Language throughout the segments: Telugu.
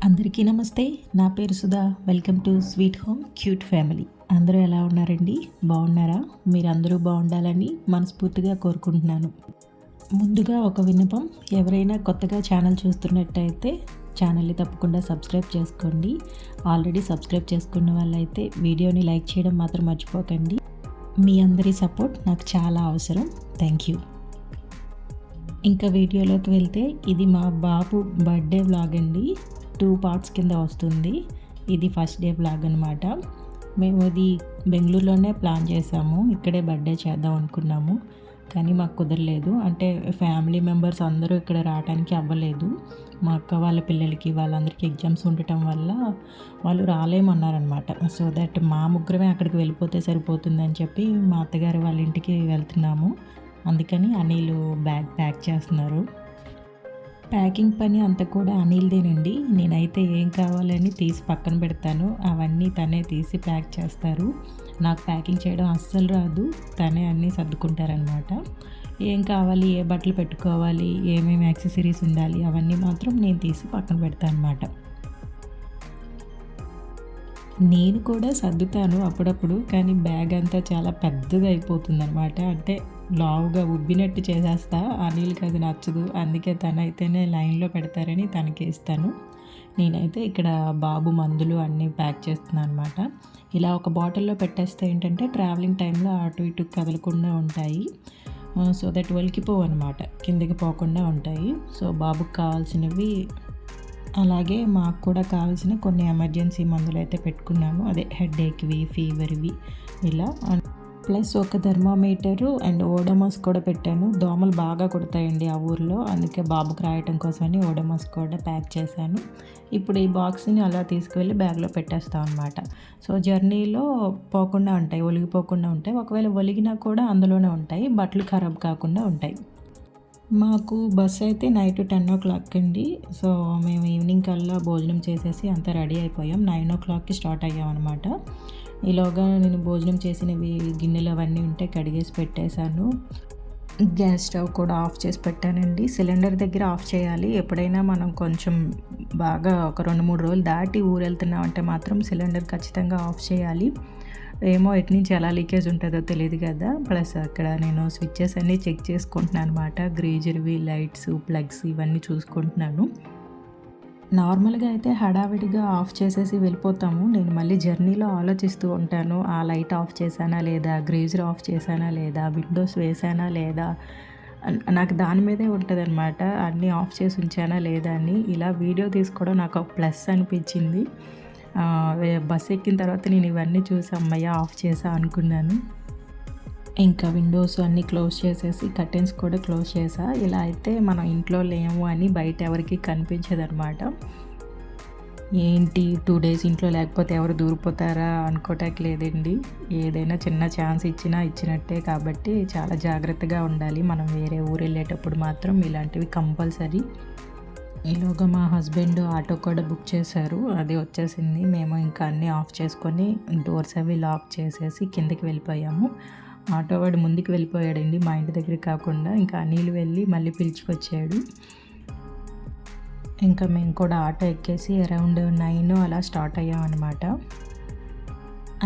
అందరికీ నమస్తే. నా పేరు Sudha. Welcome to sweet home cute family. అందరూ ఎలా ఉన్నారండి? బాగున్నారా? మీరందరూ బాగుండాలని మనస్ఫూర్తిగా కోరుకుంటున్నాను. ముందుగా ఒక విన్నపం, ఎవరైనా కొత్తగా ఛానల్ చూస్తున్నట్టయితే ఛానల్ని తప్పకుండా సబ్స్క్రైబ్ చేసుకోండి. ఆల్రెడీ సబ్స్క్రైబ్ చేసుకున్న వాళ్ళైతే వీడియోని లైక్ చేయడం మాత్రం మర్చిపోకండి. మీ అందరి సపోర్ట్ నాకు చాలా అవసరం. Thank you. ఇంకా వీడియోలోకి వెళ్తే, ఇది మా బాబు బర్త్డే వ్లాగ్ అండి. 2 పార్ట్స్ కింద వస్తుంది. ఇది ఫస్ట్ డే వ్లాగ్ అనమాట. మేము ఇది బెంగళూరులోనే ప్లాన్ చేసాము. ఇక్కడే బర్త్డే చేద్దాం అనుకున్నాము, కానీ మాకు కుదరలేదు. అంటే ఫ్యామిలీ మెంబర్స్ అందరూ ఇక్కడ రావడానికి అవ్వలేదు. మా అక్క వాళ్ళ పిల్లలకి వాళ్ళందరికీ ఎగ్జామ్స్ ఉండటం వల్ల వాళ్ళు రాలేమన్నారనమాట. సో దట్ మా ముగ్గురమే అక్కడికి వెళ్ళిపోతే సరిపోతుందని చెప్పి మా అత్తగారు వాళ్ళ ఇంటికి వెళ్తున్నాము. అందుకని అనిల్ బ్యాగ్ ప్యాక్ చేస్తున్నారు. ప్యాకింగ్ పని అంతా కూడా అనిల్దేనండి. నేనైతే ఏం కావాలని తీసి పక్కన పెడతాను, అవన్నీ తనే తీసి ప్యాక్ చేస్తారు. నాకు ప్యాకింగ్ చేయడం అస్సలు రాదు. తనే అన్నీ సర్దుకుంటారనమాట. ఏం కావాలి, ఏ బట్టలు పెట్టుకోవాలి, ఏమేమి యాక్సెసరీస్ ఉండాలి, అవన్నీ మాత్రం నేను తీసి పక్కన పెడతాను అనమాట. నేను కూడా సర్దుతాను అప్పుడప్పుడు, కానీ బ్యాగ్ అంతా చాలా పెద్దగా అయిపోతుందనమాట. అంటే లావుగా ఉబ్బినట్టు చేసేస్తా. అనిల్కి అది నచ్చదు. అందుకే తనైతేనే లైన్లో పెడతారని తనకి ఇస్తాను. నేనైతే ఇక్కడ బాబు మందులు అన్నీ ప్యాక్ చేస్తున్నాను అనమాట. ఇలా ఒక బాటిల్లో పెట్టేస్తే ఏంటంటే ట్రావెలింగ్ టైంలో అటు ఇటు కదలకుండా ఉంటాయి. సో దట్ ఒలికిపోవు అనమాట, కిందకి పోకుండా ఉంటాయి. సో బాబుకి కావాల్సినవి, అలాగే మాకు కూడా కావాల్సిన కొన్ని ఎమర్జెన్సీ మందులు అయితే పెట్టుకున్నాను. అదే హెడేక్వి, ఫీవర్వి ఇలా. ప్లస్ ఒక థర్మామీటరు అండ్ ఓడోమాస్ కూడా పెట్టాను. దోమలు బాగా కుడతాయండి ఆ ఊర్లో, అందుకే బాబుకి రాయటం కోసమని ఓడోమాస్ కూడా ప్యాక్ చేశాను. ఇప్పుడు ఈ బాక్స్ని అలా తీసుకువెళ్ళి బ్యాగ్లో పెట్టేస్తాం అనమాట. సో జర్నీలో పోకుండా ఉంటాయి, ఒలిగిపోకుండా ఉంటాయి. ఒకవేళ ఒలిగినా కూడా అందులోనే ఉంటాయి, బట్టలు ఖరాబ్ కాకుండా ఉంటాయి. మాకు బస్ అయితే నైట్ 10 అండి. సో మేము ఈవినింగ్ కల్లా భోజనం చేసేసి అంతా రెడీ అయిపోయాం. 9 స్టార్ట్ అయ్యాం అనమాట. ఈలోగా నేను భోజనం చేసినవి గిన్నెలు అవన్నీ ఉంటే కడిగేసి పెట్టేశాను. గ్యాస్ స్టవ్ కూడా ఆఫ్ చేసి పెట్టానండి. సిలిండర్ దగ్గర ఆఫ్ చేయాలి. ఎప్పుడైనా మనం కొంచెం బాగా ఒక 2-3 రోజులు దాటి ఊరు వెళ్తున్నామంటే మాత్రం సిలిండర్ ఖచ్చితంగా ఆఫ్ చేయాలి. ఏమో ఎటు నుంచి ఎలా లీకేజ్ ఉంటుందో తెలియదు కదా. ప్లస్ అక్కడ నేను స్విచ్చెస్ అన్నీ చెక్ చేసుకుంటున్నాను అనమాట. గ్రీజర్వి, లైట్స్, ప్లగ్స్ ఇవన్నీ చూసుకుంటున్నాను. నార్మల్గా అయితే హడావిడిగా ఆఫ్ చేసేసి వెళ్ళిపోతాము. నేను మళ్ళీ జర్నీలో ఆలోచిస్తూ ఉంటాను, ఆ లైట్ ఆఫ్ చేశానా లేదా, గ్రీజర్ ఆఫ్ చేశానా లేదా, విండోస్ వేసానా లేదా. నాకు దాని మీదే ఉంటుందన్నమాట, అన్నీ ఆఫ్ చేసి ఉంచానా లేదా అని. ఇలా వీడియో తీసుకోవడం నాకు ఒక ప్లస్ అనిపించింది. బస్ ఎక్కిన తర్వాత నేను ఇవన్నీ చూసి అమ్మయ్య ఆఫ్ చేసా అనుకున్నాను. ఇంకా విండోస్ అన్నీ క్లోజ్ చేసేసి కర్టెన్స్ కూడా క్లోజ్ చేసా. ఇలా అయితే మనం ఇంట్లో లేము అని బయట ఎవరికి కనిపించదనమాట. ఏంటి 2 డేస్ ఇంట్లో లేకపోతే ఎవరు దూరిపోతారా అనుకోవటానికి లేదండి. ఏదైనా చిన్న ఛాన్స్ ఇచ్చినట్టే, కాబట్టి చాలా జాగ్రత్తగా ఉండాలి. మనం వేరే ఊరు వెళ్ళేటప్పుడు మాత్రం ఇలాంటివి కంపల్సరీ. ఈలోగా మా హస్బెండ్ ఆటో కూడా బుక్ చేశారు, అది వచ్చేసింది. మేము ఇంకా అన్నీ ఆఫ్ చేసుకొని డోర్స్ అవి లాక్ చేసేసి కిందకి వెళ్ళిపోయాము. ఆటో వాడు ముందుకు వెళ్ళిపోయాడండి, మా ఇంటి దగ్గర కాకుండా. ఇంకా అనిల్ వెళ్ళి మళ్ళీ పిలుచుకొచ్చాడు. ఇంకా మేము కూడా ఆటో ఎక్కేసి అరౌండ్ 9 అలా స్టార్ట్ అయ్యాం అనమాట.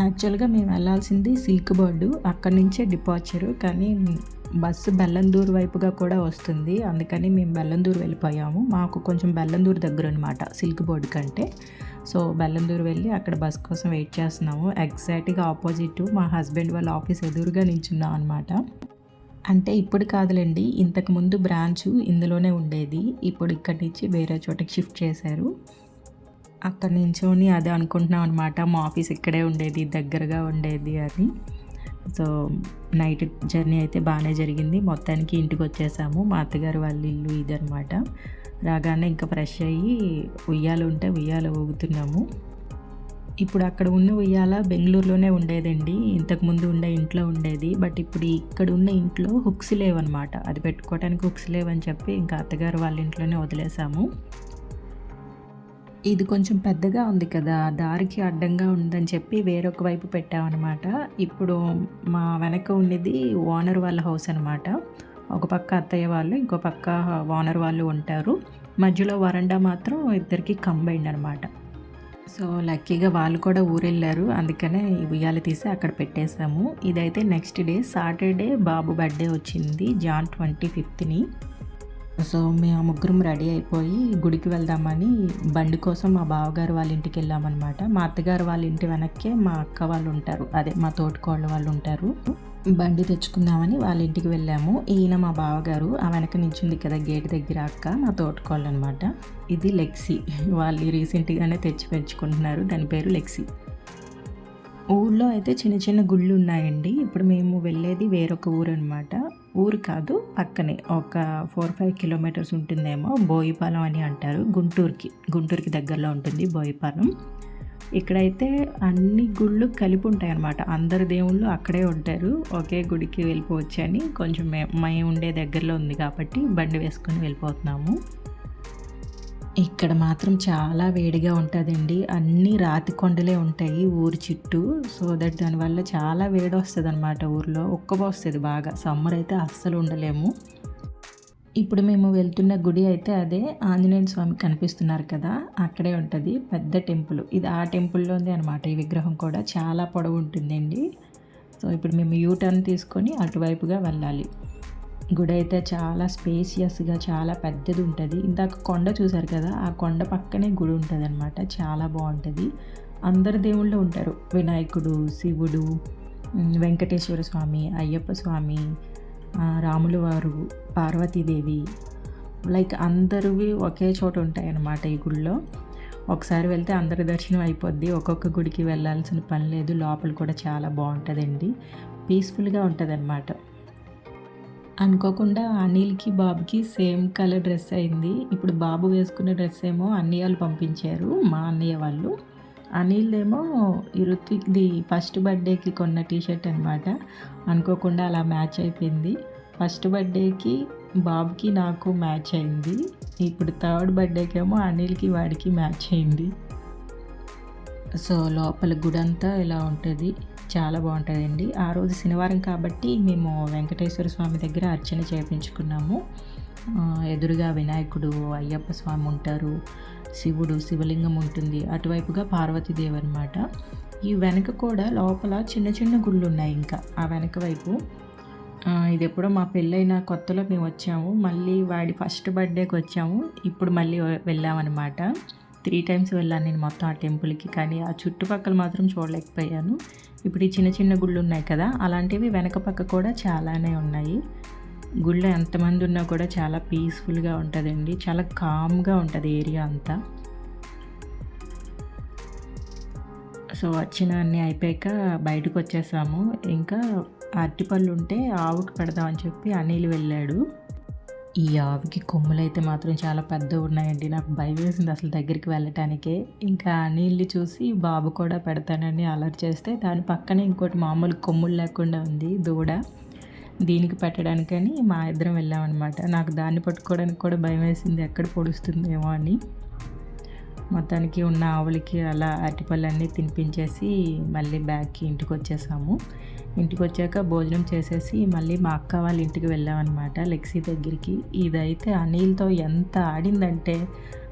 యాక్చువల్గా మేము వెళ్ళాల్సింది సిల్క్ బోర్డు, అక్కడి నుంచే డిపార్చరు. కానీ బస్సు బెల్లందూరు వైపుగా కూడా వస్తుంది, అందుకని మేము బెల్లందూరు వెళ్ళిపోయాము. మాకు కొంచెం బెల్లందూరు దగ్గర అనమాట సిల్క్ బోర్డు కంటే. సో బెల్లందూరు వెళ్ళి అక్కడ బస్ కోసం వెయిట్ చేస్తున్నాము. ఎగ్జాక్ట్గా ఆపోజిట్ మా హస్బెండ్ వాళ్ళ ఆఫీస్ ఎదురుగా నించున్నాం అనమాట. అంటే ఇప్పుడు కాదులేండి, ఇంతకుముందు బ్రాంచ్ ఇందులోనే ఉండేది. ఇప్పుడు ఇక్కడి నుంచి వేరే చోటకి షిఫ్ట్ చేశారు. అక్కడ నించొని అదే అనుకుంటున్నాం అనమాట, మా ఆఫీస్ ఇక్కడే ఉండేది, దగ్గరగా ఉండేది అని. సో నైట్ జర్నీ అయితే బాగానే జరిగింది. మొత్తానికి ఇంటికి వచ్చేసాము. మా అత్తగారు వాళ్ళ ఇల్లు ఇదనమాట. రాగానే ఇంకా ఫ్రెష్ అయ్యి ఉయ్యాలు ఉంటే ఉయ్యాల ఊగుతున్నాము. ఇప్పుడు అక్కడ ఉన్న ఉయ్యాల బెంగళూరులోనే ఉండేదండి, ఇంతకుముందు ఉండే ఇంట్లో ఉండేది. బట్ ఇప్పుడు ఇక్కడ ఉన్న ఇంట్లో హుక్స్ లేవన్నమాట. అది పెట్టుకోవడానికి హుక్స్ లేవని చెప్పి ఇంకా అత్తగారు వాళ్ళ ఇంట్లోనే వదిలేసాము. ఇది కొంచెం పెద్దగా ఉంది కదా, దారికి అడ్డంగా ఉందని చెప్పి వేరొక వైపు పెట్టామన్నమాట. ఇప్పుడు మా వెనక ఉండేది ఓనర్ వాళ్ళ హౌస్ అనమాట. ఒక పక్క అత్తయ్య వాళ్ళు, ఇంకో పక్క ఓనర్ వాళ్ళు ఉంటారు. మధ్యలో వరండా మాత్రం ఇద్దరికి కంబైండ్ అనమాట. సో లక్కీగా వాళ్ళు కూడా ఊరెళ్ళారు, అందుకనే ఈ ఉయ్యాల తీసి అక్కడ పెట్టేశాము. ఇదైతే నెక్స్ట్ డే సాటర్డే బాబు బర్త్డే వచ్చింది, జాన్ 25ని. సో మేము ముగ్గురం రెడీ అయిపోయి గుడికి వెళ్దామని బండి కోసం మా బావగారు వాళ్ళ ఇంటికి వెళ్ళామన్నమాట. మా అత్తగారు వాళ్ళ ఇంటి వెనక్కే మా అక్క వాళ్ళు ఉంటారు, అదే మా తోటికోళ్ళ వాళ్ళు ఉంటారు. బండి తెచ్చుకుందామని వాళ్ళ ఇంటికి వెళ్ళాము. ఈయన మా బావగారు, ఆ వెనక నించుంది కదా గేట్ దగ్గర అక్క, మా తోటికోళ్ళు అనమాట. ఇది లెక్సీ, వాళ్ళు రీసెంట్గానే తెచ్చి పెంచుకుంటున్నారు, దాని పేరు లెక్సీ. ఊళ్ళో అయితే చిన్న చిన్న గుళ్ళు ఉన్నాయండి. ఇప్పుడు మేము వెళ్ళేది వేరొక ఊరు అనమాట. ఊరు కాదు, పక్కనే ఒక 4-5 కిలోమీటర్స్ ఉంటుందేమో. బోయిపాలెం అని అంటారు, గుంటూరుకి దగ్గరలో ఉంటుంది బోయిపాలెం. ఇక్కడైతే అన్ని గుళ్ళు కలిపి ఉంటాయి అన్నమాట. అందరు దేవుళ్ళు అక్కడే ఉంటారు, ఒకే గుడికి వెళ్ళిపోవచ్చు అని. కొంచెం మేము ఉండే దగ్గరలో ఉంది కాబట్టి బండి వేసుకొని వెళ్ళిపోతున్నాము. ఇక్కడ మాత్రం చాలా వేడిగా ఉంటుందండి, అన్నీ రాతి కొండలే ఉంటాయి ఊరి చుట్టూ. సో దట్ దానివల్ల చాలా వేడి వస్తుంది అనమాట ఊరిలో, ఉక్కబోస్తుంది బాగా. సమ్మర్ అయితే అస్సలు ఉండలేము. ఇప్పుడు మేము వెళ్తున్న గుడి అయితే అదే ఆంజనేయ స్వామి కనిపిస్తున్నారు కదా, అక్కడే ఉంటుంది పెద్ద టెంపుల్. ఇది ఆ టెంపుల్లోనే అనమాట. ఈ విగ్రహం కూడా చాలా పొడవు ఉంటుందండి. సో ఇప్పుడు మేము యూటర్న్ తీసుకొని అటువైపుగా వెళ్ళాలి. గుడి అయితే చాలా స్పేసియస్గా చాలా పెద్దది ఉంటుంది. ఇందాక కొండ చూసారు కదా, ఆ కొండ పక్కనే గుడి ఉంటుంది అనమాట, చాలా బాగుంటుంది. అందరు దేవుళ్ళు ఉంటారు, వినాయకుడు, శివుడు, వెంకటేశ్వర స్వామి, అయ్యప్ప స్వామి, రాముల వారు, పార్వతీదేవి, లైక్ అందరివి ఒకే చోట ఉంటాయి అన్నమాట ఈ గుడిలో. ఒకసారి వెళ్తే అందరి దర్శనం అయిపోద్ది, ఒక్కొక్క గుడికి వెళ్ళాల్సిన పని లేదు. లోపల కూడా చాలా బాగుంటుందండి, పీస్ఫుల్గా ఉంటుంది అన్నమాట. అనుకోకుండా అనిల్కి బాబుకి సేమ్ కలర్ డ్రెస్ అయింది. ఇప్పుడు బాబు వేసుకున్న డ్రెస్ ఏమో అన్నయ్య వాళ్ళు పంపించారు, మా అన్నయ్య వాళ్ళు. అనిల్ ఏమో ఈ ఋత్విక్ది ఫస్ట్ బర్త్డేకి కొన్న టీషర్ట్ అనమాట. అనుకోకుండా అలా మ్యాచ్ అయిపోయింది. ఫస్ట్ బర్త్డేకి బాబుకి నాకు మ్యాచ్ అయింది, ఇప్పుడు థర్డ్ బర్త్డేకి ఏమో అనిల్కి వాడికి మ్యాచ్ అయింది. సో లోపల గుడి అంతా ఇలా ఉంటుంది, చాలా బాగుంటుందండి. ఆ రోజు శనివారం కాబట్టి మేము వెంకటేశ్వర స్వామి దగ్గర అర్చన చేయించుకున్నాము. ఎదురుగా వినాయకుడు, అయ్యప్ప స్వామి ఉంటారు, శివుడు, శివలింగం ఉంటుంది, అటువైపుగా పార్వతీదేవి అనమాట. ఈ వెనక కూడా లోపల చిన్న చిన్న గుళ్ళు ఉన్నాయి ఇంకా ఆ వెనక వైపు. ఇది ఎప్పుడో మా పెళ్ళైన కొత్తలో మేము వచ్చాము, మళ్ళీ వాడి ఫస్ట్ బర్త్డేకి వచ్చాము, ఇప్పుడు మళ్ళీ వెళ్ళామన్నమాట. 3 టైమ్స్ వెళ్ళాను నేను మొత్తం ఆ టెంపుల్కి, కానీ ఆ చుట్టుపక్కల మాత్రం చూడలేకపోయాను. ఇప్పుడు ఈ చిన్న చిన్న గుళ్ళు ఉన్నాయి కదా, అలాంటివి వెనక పక్క కూడా చాలానే ఉన్నాయి. గుళ్ళో ఎంతమంది ఉన్నా కూడా చాలా పీస్ఫుల్గా ఉంటుందండి, చాలా కామ్గా ఉంటుంది ఏరియా అంతా. సో వచ్చిన అన్నీ అయిపోయాక బయటకు వచ్చేసాము. ఇంకా అరటిపళ్ళు ఉంటే ఆవుకి పెడదామని చెప్పి అనిల్ వెళ్ళాడు. ఈ ఆవుకి కొమ్ములు అయితే మాత్రం చాలా పెద్దవి ఉన్నాయండి, నాకు భయం వేసింది అసలు దగ్గరికి వెళ్ళటానికే. ఇంకా అనిల్ని చూసి బాబు కూడా పెడతానని అలర్ట్ చేస్తే దాని పక్కనే ఇంకోటి మామూలు కొమ్ములు లేకుండా ఉంది దూడ, దీనికి పెట్టడానికని మా ఇద్దరం వెళ్ళామన్నమాట. నాకు దాన్ని పట్టుకోవడానికి కూడా భయం వేసింది, ఎక్కడ పొడుస్తుందేమో అని. మొత్తానికి ఉన్న ఆవులకి అలా అరటిపళ్ళన్నీ తినిపించేసి మళ్ళీ బ్యాగ్కి ఇంటికి వచ్చేసాము. ఇంటికి వచ్చాక భోజనం చేసేసి మళ్ళీ మా అక్క వాళ్ళ ఇంటికి వెళ్ళామన్నమాట, లెక్సీ దగ్గరికి. ఇదైతే అనిల్తో ఎంత ఆడిందంటే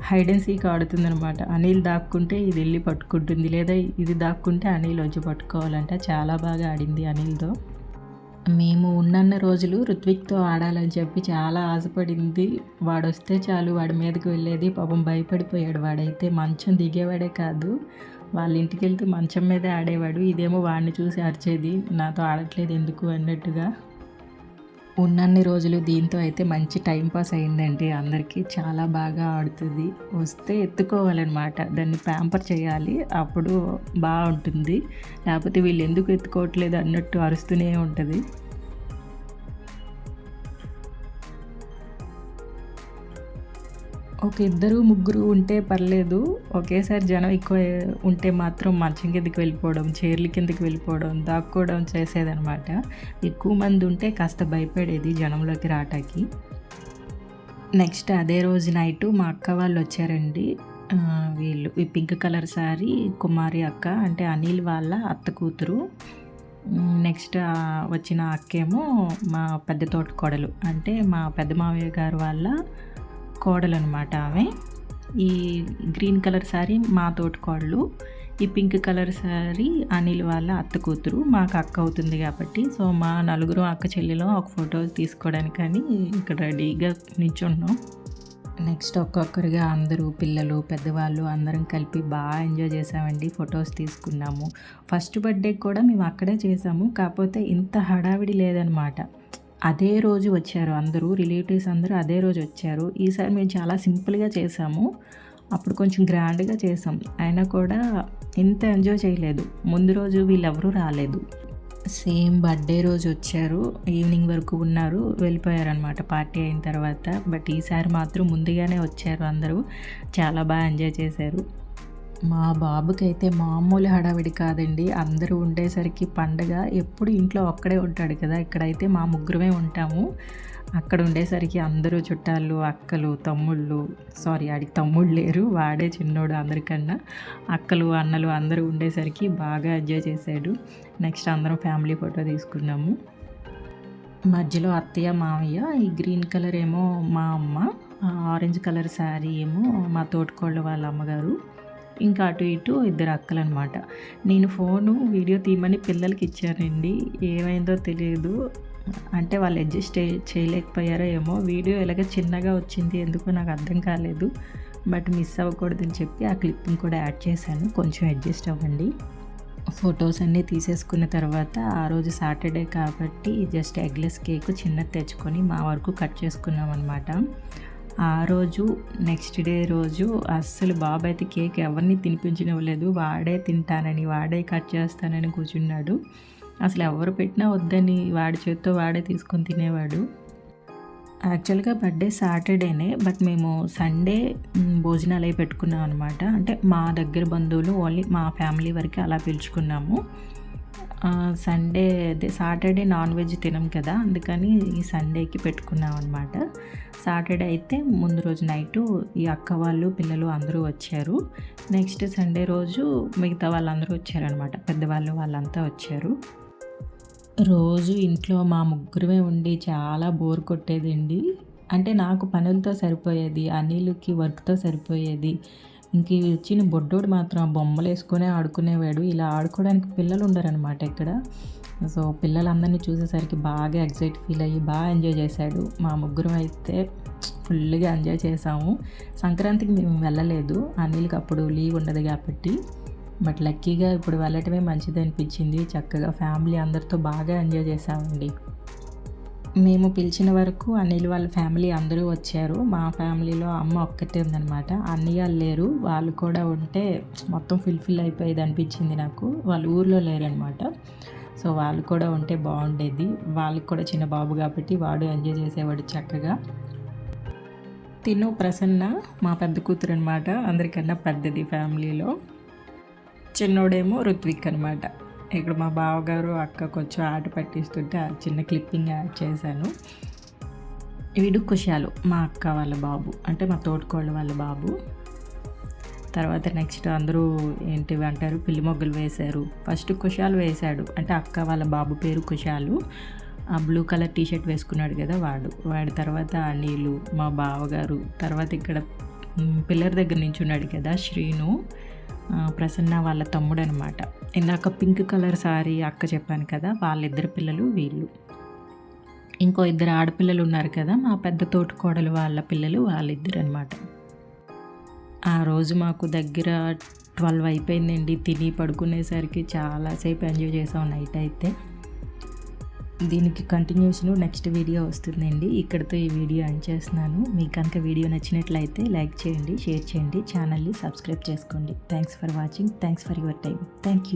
హైడ్ అండ్ సీక్ ఆడుతుందనమాట. అనిల్ దాక్కుంటే ఇది వెళ్ళి పట్టుకుంటుంది, లేదా ఇది దాక్కుంటే అనిల్ వచ్చి పట్టుకోవాలంట. చాలా బాగా ఆడింది అనిల్తో. మేము ఉన్నన్న రోజులు ఋత్విక్తో ఆడాలని చెప్పి చాలా ఆశపడింది. వాడు వస్తే చాలు వాడి మీదకి వెళ్ళేది, పాపం భయపడిపోయాడు. వాడైతే మంచం దిగేవాడే కాదు, వాళ్ళ ఇంటికి వెళ్తే మంచం మీదే ఆడేవాడు. ఇదేమో వాడిని చూసి అరిచేది, నాతో ఆడట్లేదు ఎందుకు అన్నట్టుగా. ఉన్నన్ని రోజులు దీంతో అయితే మంచి టైంపాస్ అయిందండి అందరికీ, చాలా బాగా ఆడుతుంది. వస్తే ఎత్తుకోవాలన్నమాట, దాన్ని ప్యాంపర్ చేయాలి, అప్పుడు బాగుంటుంది. లేకపోతే వీళ్ళు ఎందుకు ఎత్తుకోవట్లేదు అన్నట్టు అరుస్తూనే ఉంటుంది. ఒక 2-3 ఉంటే పర్లేదు, ఒకేసారి జనం ఎక్కువ ఉంటే మాత్రం మంచం కిందకి వెళ్ళిపోవడం, చైర్ల కిందకి వెళ్ళిపోవడం, దాక్కోవడం చేసేదనమాట. ఎక్కువ మంది ఉంటే కాస్త భయపడేది జనంలోకి రావటానికి. నెక్స్ట్ అదే రోజు నైటు మా అక్క వాళ్ళు వచ్చారండి. వీళ్ళు ఈ పింక్ కలర్ శారీ కుమారి అక్క, అంటే అనిల్ వాళ్ళ అత్త కూతురు. నెక్స్ట్ వచ్చిన అక్కేమో మా పెద్ద తోటి కోడలు, అంటే మా పెద్ద మావయ్య గారు వాళ్ళ కోడలనమాట ఆమె. ఈ గ్రీన్ కలర్ శారీ మా తోటి కోడలు, ఈ పింక్ కలర్ శారీ అనిల్ వాళ్ళ అత్త కూతురు, మాకు అక్క అవుతుంది కాబట్టి. సో మా నలుగురు అక్క చెల్లెలో ఒక ఫోటో తీసుకోవడానికని ఇక్కడ రెడీగా నిల్చున్నాం. నెక్స్ట్ ఒక్కొక్కరిగా అందరూ పిల్లలు పెద్దవాళ్ళు అందరం కలిపి బాగా ఎంజాయ్ చేసామండి. ఫొటోస్ తీసుకున్నాము. ఫస్ట్ బర్త్డే కూడా మేము అక్కడే చేసాము, కాకపోతే ఇంత హడావిడి లేదనమాట. అదే రోజు వచ్చారు అందరూ, రిలేటివ్స్ అందరూ అదే రోజు వచ్చారు. ఈసారి మేము చాలా సింపుల్గా చేసాము, అప్పుడు కొంచెం గ్రాండ్గా చేసాం. అయినా కూడా ఇంత ఎంజాయ్ చేయలేదు. ముందు రోజు వీళ్ళెవరూ రాలేదు. సేమ్ బర్త్డే రోజు వచ్చారు, ఈవినింగ్ వరకు ఉన్నారు, వెళ్ళిపోయారనమాట పార్టీ అయిన తర్వాత. బట్ ఈసారి మాత్రం ముందుగానే వచ్చారు అందరూ, చాలా బాగా ఎంజాయ్ చేశారు. మా బాబుకైతే మామూలు హడావిడి కాదండి. అందరూ ఉండేసరికి పండగ. ఎప్పుడు ఇంట్లో ఒక్కడే ఉంటాడు కదా, ఇక్కడైతే మా ముగ్గురమే ఉంటాము. అక్కడ ఉండేసరికి అందరూ చుట్టాలు, అక్కలు, తమ్ముళ్ళు, ఆడికి తమ్ముళ్ళు లేరు, వాడే చిన్నోడు అందరికన్నా. అక్కలు అన్నలు అందరూ ఉండేసరికి బాగా ఎంజాయ్ చేశాడు. నెక్స్ట్ అందరం ఫ్యామిలీ ఫోటో తీసుకున్నాము. మధ్యలో అత్తయ్య మామయ్య, ఈ గ్రీన్ కలర్ ఏమో మా అమ్మ, ఆరెంజ్ కలర్ శారీ ఏమో మా తోటికోళ్ళ వాళ్ళ అమ్మగారు, ఇంకా అటు ఇటు ఇద్దరు అక్కలు అనమాట. నేను ఫోను వీడియో తీయమని పిల్లలకి ఇచ్చానండి, ఏమైందో తెలియదు. అంటే వాళ్ళు అడ్జస్ట్ చేయలేకపోయారో ఏమో, వీడియో ఇలాగ చిన్నగా వచ్చింది, ఎందుకో నాకు అర్థం కాలేదు. బట్ మిస్ అవ్వకూడదని చెప్పి ఆ క్లిప్పింగ్ కూడా యాడ్ చేశాను, కొంచెం అడ్జస్ట్ అవ్వండి. ఫొటోస్ అన్నీ తీసేసుకున్న తర్వాత ఆ రోజు సాటర్డే కాబట్టి జస్ట్ ఎగ్లెస్ కేక్ చిన్నది తెచ్చుకొని మా వరకు కట్ చేసుకున్నాం అనమాట. ఆ రోజు నెక్స్ట్ డే రోజు అస్సలు బాబు అయితే కేక్ ఎవరిని తినిపించనివ్వలేదు. వాడే తింటానని, వాడే కట్ చేస్తానని కూర్చున్నాడు. అసలు ఎవరు పెట్టినా వద్దని వాడి చేతితో వాడే తీసుకొని తినేవాడు. యాక్చువల్గా బర్త్డే సాటర్డేనే, బట్ మేము సండే భోజనాలు అవి పెట్టుకున్నాం అనమాట. అంటే మా దగ్గర బంధువులు ఓన్లీ మా ఫ్యామిలీ వరకు అలా పిలుచుకున్నాము. సాటర్డే నాన్ వెజ్ తినం కదా, అందుకని ఈ సండేకి పెట్టుకున్నాం అనమాట. సాటర్డే అయితే ముందు రోజు నైటు ఈ అక్క వాళ్ళు పిల్లలు అందరూ వచ్చారు. నెక్స్ట్ సండే రోజు మిగతా వాళ్ళందరూ వచ్చారనమాట, పెద్దవాళ్ళు వాళ్ళంతా వచ్చారు. రోజు ఇంట్లో మా ముగ్గురమే ఉండి చాలా బోర్ కొట్టేదండి. అంటే నాకు పనులతో సరిపోయేది, అనిల్కి వర్క్తో సరిపోయేది. ఇంక వచ్చిన బొడ్డోడు మాత్రం ఆ బొమ్మలు వేసుకొని ఆడుకునేవాడు. ఇలా ఆడుకోవడానికి పిల్లలు ఉండరనమాట ఇక్కడ. సో పిల్లలందరినీ చూసేసరికి బాగా ఎక్సైట్ ఫీల్ అయ్యి బాగా ఎంజాయ్ చేశాడు. మా ముగ్గురం అయితే ఫుల్గా ఎంజాయ్ చేసాము. సంక్రాంతికి మేము వెళ్ళలేదు, అనిల్కి అప్పుడు లీవ్ ఉండదు కాబట్టి. బట్ లక్కీగా ఇప్పుడు వెళ్ళటమే మంచిది అనిపించింది. చక్కగా ఫ్యామిలీ అందరితో బాగా ఎంజాయ్ చేసామండి. మేము పిలిచిన వరకు అనిల్ వాళ్ళ ఫ్యామిలీ అందరూ వచ్చారు. మా ఫ్యామిలీలో అమ్మ ఒక్కటే ఉందనమాట, అన్నయ్య లేరు. వాళ్ళు కూడా ఉంటే మొత్తం ఫుల్ఫిల్ అయిపోయేది అనిపించింది నాకు. వాళ్ళు ఊర్లో లేరనమాట, సో వాళ్ళు కూడా ఉంటే బాగుండేది. వాళ్ళకి కూడా చిన్న బాబు కాబట్టి వాడు ఎంజాయ్ చేసేవాడు చక్కగా. తిను ప్రసన్న మా పెద్ద కూతురు అనమాట, అందరికన్నా పెద్దది ఫ్యామిలీలో. చిన్నోడేమో రుత్విక్ అనమాట. ఇక్కడ మా బావగారు అక్క కొంచెం ఆట పట్టిస్తుంటే ఆ చిన్న క్లిప్పింగ్ యాడ్ చేశాను. వీడు కుషాలు, మా అక్క వాళ్ళ బాబు, అంటే మా తోటికోళ్ళ వాళ్ళ బాబు. తర్వాత నెక్స్ట్ అందరూ ఏంటివి అంటారు, పిల్లి మొగ్గలు వేశారు. ఫస్ట్ కుషాలు వేశాడు, అంటే అక్క వాళ్ళ బాబు పేరు కుషాలు. ఆ బ్లూ కలర్ టీషర్ట్ వేసుకున్నాడు కదా వాడి తర్వాత అనిలు, మా బావగారు. తర్వాత ఇక్కడ పిల్లర్ దగ్గర నుంచి ఉన్నాడు కదా శ్రీను, ప్రసన్న వాళ్ళ తమ్ముడు అనమాట. ఇందాక పింక్ కలర్ సారీ అక్క చెప్పాను కదా, వాళ్ళిద్దరు పిల్లలు వీళ్ళు. ఇంకో ఇద్దరు ఆడపిల్లలు ఉన్నారు కదా, మా పెద్ద తోటికోడలు వాళ్ళ పిల్లలు, వాళ్ళిద్దరు అనమాట. ఆ రోజు మాకు దగ్గర 12 అయిపోయిందండి. తిని పడుకునేసరికి చాలాసేపు ఎంజాయ్ చేసాం నైట్ అయితే. దీనికి కంటిన్యూషన్ నెక్స్ట్ వీడియో వస్తుందండి. ఇక్కడితో ఈ వీడియో ఎండ్ చేస్తున్నాను. మీకు కనుక వీడియో నచ్చినట్లయితే లైక్ చేయండి, షేర్ చేయండి, ఛానల్ని సబ్స్క్రైబ్ చేసుకోండి. Thanks for watching, thanks for your time. Thank you.